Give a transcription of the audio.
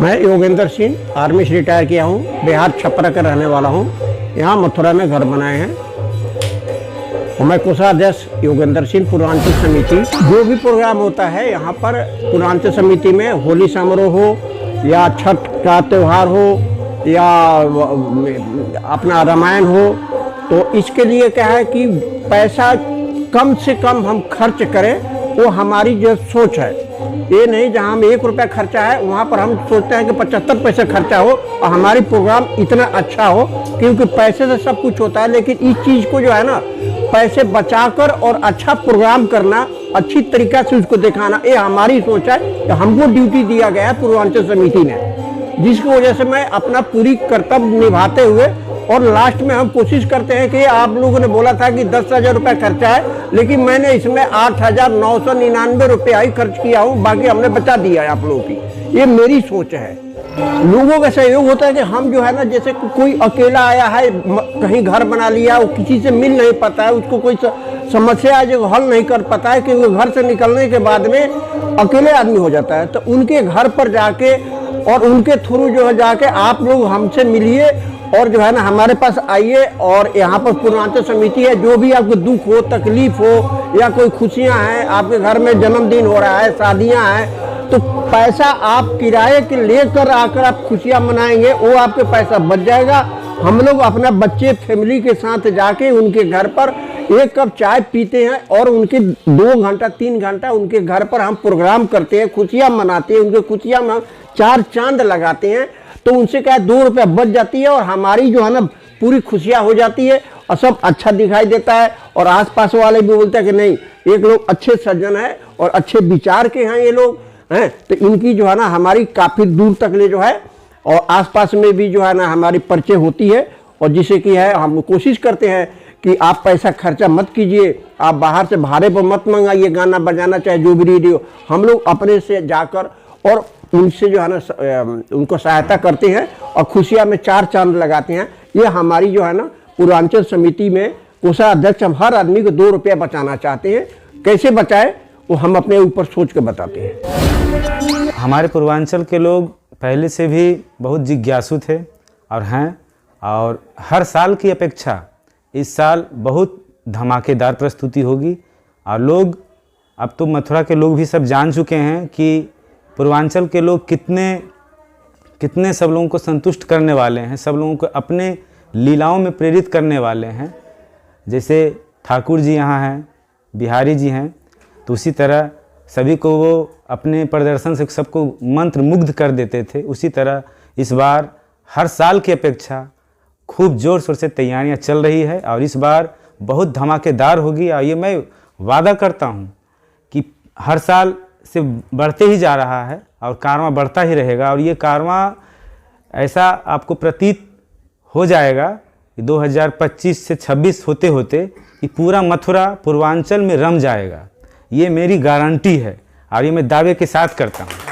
मैं योगेंद्र सिंह आर्मी से रिटायर किया हूँ। बिहार छपरा का रहने वाला हूँ। यहाँ मथुरा में घर बनाए हैं और मैं कोषाध्यक्ष योगेंद्र सिंह पूर्वांचल समिति। जो भी प्रोग्राम होता है यहाँ पर पूर्वांचल समिति में, होली समारोह हो या छठ का त्यौहार हो या अपना रामायण हो, तो इसके लिए क्या है कि पैसा कम से कम हम खर्च करें, वो हमारी जो सोच है। ये नहीं जहाँ हम 1 रुपया खर्चा है वहाँ पर हम सोचते हैं कि 75 पैसे खर्चा हो और हमारी प्रोग्राम इतना अच्छा हो, क्योंकि पैसे से सब कुछ होता है। लेकिन इस चीज़ को जो है ना, पैसे बचाकर और अच्छा प्रोग्राम करना, अच्छी तरीक़ा से उसको दिखाना, ये हमारी सोच है। कि हमको ड्यूटी दिया गया है पूर्वांचल समिति ने, जिसकी वजह से मैं अपना पूरी कर्तव्य निभाते हुए, और लास्ट में हम कोशिश करते हैं कि आप लोगों ने बोला था कि 10,000 रुपये खर्चा है, लेकिन मैंने इसमें 8,999 रुपया ही खर्च किया हूँ, बाकी हमने बचा दिया है आप लोगों की। ये मेरी सोच है। लोगों का सहयोग होता है कि हम जो है ना, जैसे कोई अकेला आया है, कहीं घर बना लिया, वो किसी से मिल नहीं पाता है, उसको कोई समस्या है जो हल नहीं कर पाता है, क्योंकि घर से निकलने के बाद में अकेले आदमी हो जाता है। तो उनके घर पर जाके और उनके थ्रू जो है जाके आप लोग हमसे मिलिए और जो है ना हमारे पास आइए। और यहाँ पर पूर्वांचल समिति है, जो भी आपको दुख हो, तकलीफ हो या कोई खुशियाँ हैं, आपके घर में जन्मदिन हो रहा है, शादियाँ हैं, तो पैसा आप किराए के लेकर आकर आप खुशियाँ मनाएंगे, वो आपके पैसा बच जाएगा। हम लोग अपना बच्चे फैमिली के साथ जाके उनके घर पर 1 कप चाय पीते हैं और उनके 2 घंटा 3 घंटा उनके घर पर हम प्रोग्राम करते हैं, खुशियाँ मनाते हैं, उनके खुशियाँ में 4 चांद लगाते हैं। तो उनसे क्या 2 रुपया बच जाती है और हमारी जो है ना पूरी खुशियाँ हो जाती है और सब अच्छा दिखाई देता है। और आसपास वाले भी बोलते हैं कि नहीं, एक लोग अच्छे सज्जन हैं और अच्छे विचार के हैं ये लोग हैं, तो इनकी जो है ना हमारी काफ़ी दूर तक ले जो है, और आसपास में भी जो है ना हमारी परिचय होती है। और जिसे कि है, हम कोशिश करते हैं कि आप पैसा खर्चा मत कीजिए, आप बाहर से भाड़े पर मत मंगाइए गाना बजाना, चाहे जो भी रेडियो, हम लोग अपने से जाकर और उनसे जो है ना उनको सहायता करते हैं और खुशियाँ में 4 चांद लगाते हैं। ये हमारी जो है ना पूर्वांचल समिति में कोषाध्यक्ष, हम हर आदमी को 2 रुपया बचाना चाहते हैं। कैसे बचाए वो हम अपने ऊपर सोच के बताते हैं। हमारे पूर्वांचल के लोग पहले से भी बहुत जिज्ञासु थे और हैं, और हर साल की अपेक्षा इस साल बहुत धमाकेदार प्रस्तुति होगी। और लोग, अब तो मथुरा के लोग भी सब जान चुके हैं कि पूर्वांचल के लोग कितने सब लोगों को संतुष्ट करने वाले हैं, सब लोगों को अपने लीलाओं में प्रेरित करने वाले हैं। जैसे ठाकुर जी यहाँ हैं, बिहारी जी हैं, तो उसी तरह सभी को वो अपने प्रदर्शन से सबको मंत्र मुग्ध कर देते थे। उसी तरह इस बार हर साल की अपेक्षा खूब ज़ोर शोर से तैयारियां चल रही है और इस बार बहुत धमाकेदार होगी। और ये मैं वादा करता हूँ कि हर साल से बढ़ते ही जा रहा है और कारवां बढ़ता ही रहेगा। और ये कारवां ऐसा आपको प्रतीत हो जाएगा कि 2025 से 26 होते होते ये पूरा मथुरा पूर्वांचल में रम जाएगा। ये मेरी गारंटी है और ये मैं दावे के साथ करता हूँ।